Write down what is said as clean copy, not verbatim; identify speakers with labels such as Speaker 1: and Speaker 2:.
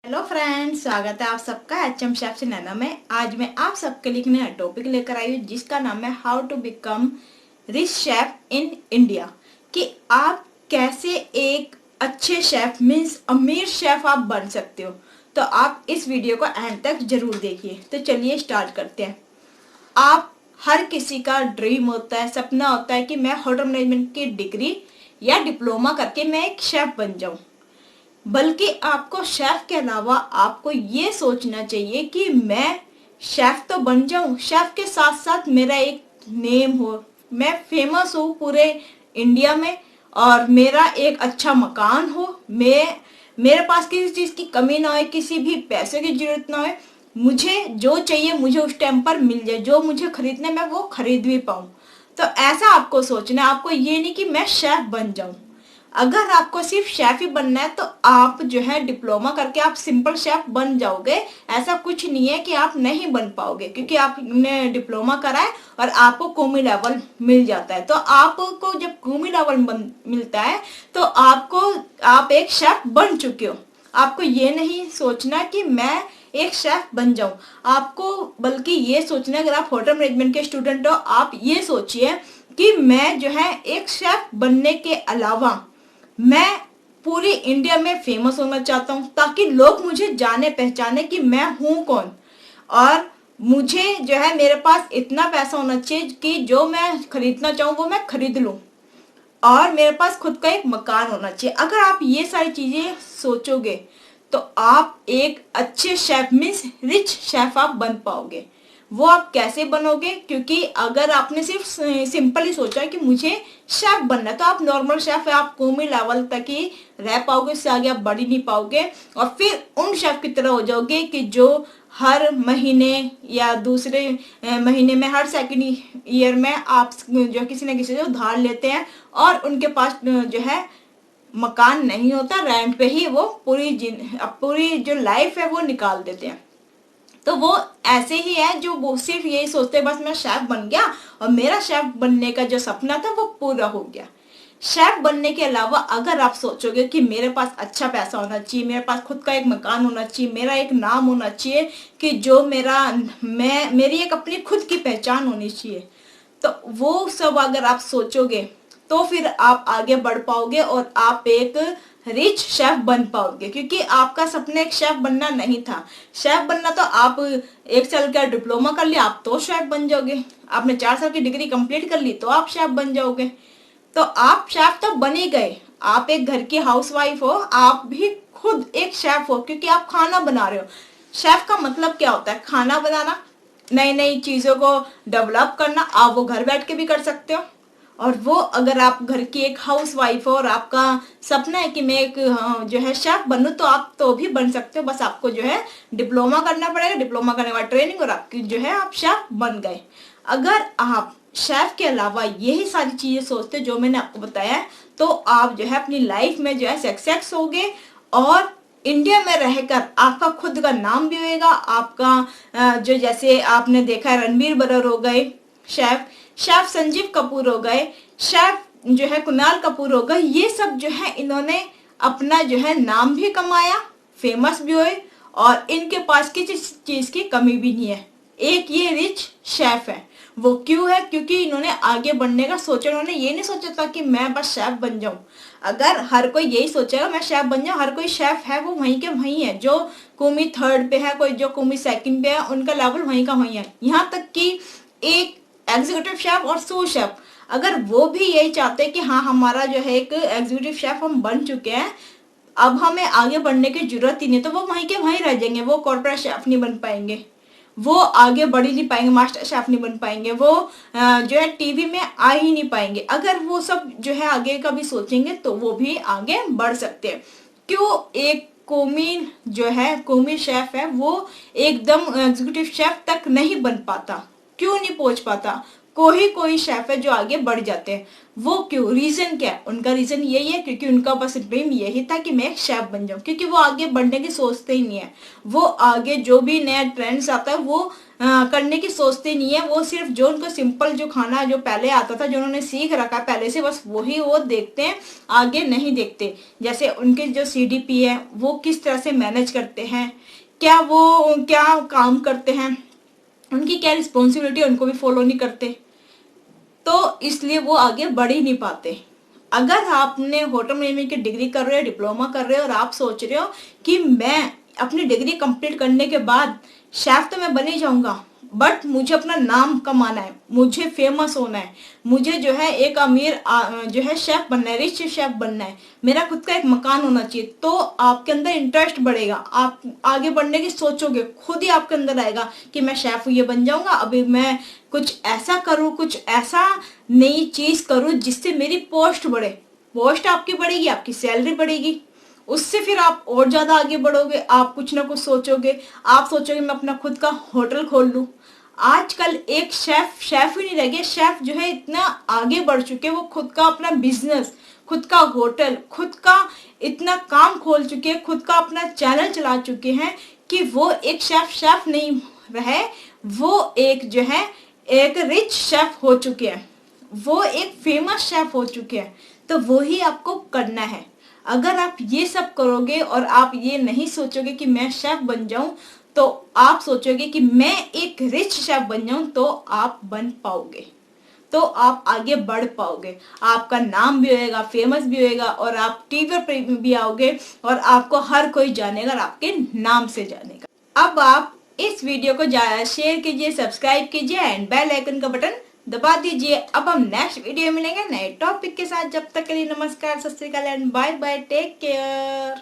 Speaker 1: Hello friends, स्वागत है आप सबका एचएम शेफ नैना में। आज मैं आप सबके लिए नया टॉपिक लेकर आई हूँ जिसका नाम है how to become rich chef in India. कि आप कैसे एक अच्छे शेफ मीन्स अमीर शेफ आप बन सकते हो। तो आप इस वीडियो को एंड तक जरूर देखिए। तो चलिए स्टार्ट करते हैं। आप हर किसी का ड्रीम होता है, सपना होता है कि मैं होटल मैनेजमेंट की डिग्री या डिप्लोमा करके मैं एक शेफ बन जाऊं। बल्कि आपको शेफ के अलावा आपको ये सोचना चाहिए कि मैं शेफ तो बन जाऊं, शेफ के साथ साथ मेरा एक नेम हो, मैं फेमस हूँ पूरे इंडिया में, और मेरा एक अच्छा मकान हो, मेरे पास किसी चीज़ की कमी ना हो, किसी भी पैसे की जरूरत ना हो। मुझे जो चाहिए मुझे उस टाइम पर मिल जाए, जो मुझे खरीदना है मैं वो खरीद भी पाऊँ। तो ऐसा आपको सोचना है। आपको ये नहीं कि मैं शेफ बन जाऊं। अगर आपको सिर्फ शेफ ही बनना है तो आप जो है डिप्लोमा करके आप सिंपल शेफ बन जाओगे। ऐसा कुछ नहीं है कि आप नहीं बन पाओगे, क्योंकि आपने डिप्लोमा करा है और आपको कॉमी लेवल मिल जाता है। तो आपको जब कॉमी लेवल मिलता है तो आप एक शेफ बन चुके हो। आपको ये नहीं सोचना कि मैं एक शेफ बन जाऊं। आपको बल्कि ये सोचना है, अगर आप होटल मैनेजमेंट के स्टूडेंट हो, आप ये सोचिए कि मैं जो है एक शेफ बनने के अलावा मैं पूरी इंडिया में फेमस होना चाहता हूँ, ताकि लोग मुझे जाने पहचाने कि मैं हूँ कौन। और मुझे जो है मेरे पास इतना पैसा होना चाहिए कि जो मैं खरीदना चाहूँ वो मैं खरीद लूँ, और मेरे पास खुद का एक मकान होना चाहिए। अगर आप ये सारी चीजें सोचोगे तो आप एक अच्छे शेफ मीन्स रिच शेफ आप बन पाओगे। वो आप कैसे बनोगे? क्योंकि अगर आपने सिर्फ सिंपल ही सोचा है कि मुझे शेफ बनना है तो आप नॉर्मल शेफ है, आप कॉमी लेवल तक ही रह पाओगे, उससे आगे आप बढ़ ही नहीं पाओगे। और फिर उन शेफ की तरह हो जाओगे कि जो हर महीने या दूसरे महीने में, हर सेकंड ईयर में आप जो किसी न किसी से उधार लेते हैं, और उनके पास जो है मकान नहीं होता, रेंट पे ही वो पूरी जो लाइफ है वो निकाल देते हैं। तो वो ऐसे ही है जो वो सिर्फ यही सोचते हैं बस मैं शेफ बन गया और मेरा शेफ बनने का जो सपना था वो पूरा हो गया। शेफ बनने के अलावा अगर आप सोचोगे कि मेरे पास अच्छा पैसा होना चाहिए, मेरे पास खुद का एक मकान होना चाहिए, मेरा एक नाम होना चाहिए, कि जो मेरी एक अपनी खुद की पहचान होनी चाहिए, तो वो सब अगर आप सोचोगे तो फिर आप आगे बढ़ पाओगे और आप एक रिच शेफ बन पाओगे। क्योंकि आपका सपना एक शेफ बनना नहीं था। शेफ बनना तो आप 1 साल का डिप्लोमा कर लिया आप तो शेफ बन जाओगे, आपने 4 साल की डिग्री कंप्लीट कर ली तो आप शेफ बन जाओगे। तो आप शेफ तो बन ही गए। आप एक घर की हाउसवाइफ हो, आप भी खुद एक शेफ हो, क्योंकि आप खाना बना रहे हो। शेफ का मतलब क्या होता है? खाना बनाना, नई नई चीजों को डेवलप करना। आप वो घर बैठ के भी कर सकते हो। और वो अगर आप घर की एक हाउस वाइफ हो और आपका सपना है कि मैं एक जो है शेफ बनूं, तो आप तो भी बन सकते हो। बस आपको जो है डिप्लोमा करना पड़ेगा, डिप्लोमा करने के बाद ट्रेनिंग, और आपकी जो है आप शेफ बन गए। अगर आप शेफ के अलावा यही सारी चीजें सोचते जो मैंने आपको बताया है, तो आप जो है अपनी लाइफ में जो है सक्सेस होगे, और इंडिया में रहकर आपका खुद का नाम भी होगा। आपका जो जैसे आपने देखा है रणबीर बरार हो गए शेफ, शेफ संजीव कपूर हो गए, शेफ जो है कुणाल कपूर हो गए। ये सब जो है इन्होंने अपना जो है नाम भी कमाया, फेमस भी हुए, और इनके पास किसी चीज की कमी भी नहीं है। एक ये रिच शेफ है। वो क्यों है? क्योंकि इन्होंने आगे बढ़ने का सोचा। इन्होंने ये नहीं सोचा था कि मैं बस शेफ बन जाऊं। अगर हर कोई यही सोचेगा मैं शेफ बन जाऊं, हर कोई शेफ है वो वहीं के वहीं है। जो कुमी 3rd पे है, कोई जो कुमी 2nd पे है, उनका लेवल वहीं का वहीं है। यहाँ तक कि एक एग्जीक्यूटिव शेफ और सू शेफ, अगर वो भी यही चाहते हैं कि हाँ हमारा जो है एक एग्जीक्यूटिव शेफ हम बन चुके हैं, अब हमें आगे बढ़ने की जरूरत ही नहीं, तो वो वहीं के वहीं रह जाएंगे। वो कॉर्पोरेट शेफ नहीं बन पाएंगे, वो आगे बढ़ ही नहीं पाएंगे, मास्टर शेफ नहीं बन पाएंगे, वो जो है टीवी में आ ही नहीं पाएंगे। अगर वो सब जो है आगे का भी सोचेंगे तो वो भी आगे बढ़ सकते हैं। क्यों एक कौमी शेफ है वो एकदम एग्जीक्यूटिव शेफ तक नहीं बन पाता? क्यों नहीं पहुंच पाता? कोई शेफ है जो आगे बढ़ जाते हैं। वो क्यों, रीजन क्या है? उनका रीजन यही है क्योंकि उनका बस ड्रीम यही था कि मैं एक शेफ बन जाऊं, क्योंकि वो आगे बढ़ने की सोचते ही नहीं है। वो आगे जो भी नया ट्रेंड्स आता है वो करने की सोचते नहीं है। वो सिर्फ जो उनको सिंपल जो खाना जो पहले आता था, जो उन्होंने सीख रखा है पहले से, बस वही वो देखते हैं, आगे नहीं देखते। जैसे उनके जो सीडीपी है वो किस तरह से मैनेज करते हैं, वो क्या काम करते हैं, उनकी क्या रिस्पॉन्सिबिलिटी, उनको भी फॉलो नहीं करते, तो इसलिए वो आगे बढ़ ही नहीं पाते। अगर आपने होटल मैनेजमेंट की डिग्री कर रहे हो, डिप्लोमा कर रहे हो, और आप सोच रहे हो कि मैं अपनी डिग्री कंप्लीट करने के बाद शेफ तो मैं बन ही जाऊंगा, बट मुझे अपना नाम कमाना है, मुझे फेमस होना है, मुझे जो है एक अमीर जो है शेफ बनना है, रिच शेफ बनना है, मेरा खुद का एक मकान होना चाहिए, तो आपके अंदर इंटरेस्ट बढ़ेगा, आप आगे बढ़ने की सोचोगे, खुद ही आपके अंदर आएगा कि मैं शेफ ये बन जाऊंगा, अभी मैं कुछ ऐसा करूँ, कुछ ऐसा नई चीज करूँ जिससे मेरी पोस्ट बढ़े। पोस्ट आपकी बढ़ेगी, आपकी सैलरी बढ़ेगी, उससे फिर आप और ज्यादा आगे बढ़ोगे, आप कुछ ना कुछ सोचोगे, आप सोचोगे मैं अपना खुद का होटल खोल लूं। आजकल एक शेफ ही नहीं रह गया, शेफ जो है इतना आगे बढ़ चुके हैं, वो खुद का अपना बिजनेस, खुद का होटल, खुद का इतना काम खोल चुके हैं, खुद का अपना चैनल चला चुके हैं कि वो एक शेफ नहीं रहे, वो एक जो है एक रिच शेफ हो चुके हैं, वो एक फेमस शेफ हो चुके हैं। तो वो ही आपको करना है। अगर आप ये सब करोगे और आप ये नहीं सोचोगे कि मैं शेफ बन जाऊं, तो आप सोचोगे कि मैं एक रिच शेफ बन जाऊं, तो आप बन पाओगे, तो आप आगे बढ़ पाओगे, आपका नाम भी होएगा, फेमस भी होएगा, और आप टीवी पर भी आओगे, और आपको हर कोई जानेगा और आपके नाम से जानेगा। अब आप इस वीडियो को ज्यादा शेयर कीजिए, सब्सक्राइब कीजिए एंड बेल आइकन का बटन दबा दीजिए। अब हम नेक्स्ट वीडियो में मिलेंगे नए टॉपिक के साथ। जब तक के लिए नमस्कार, सत श्री अकाल and bye bye, take care.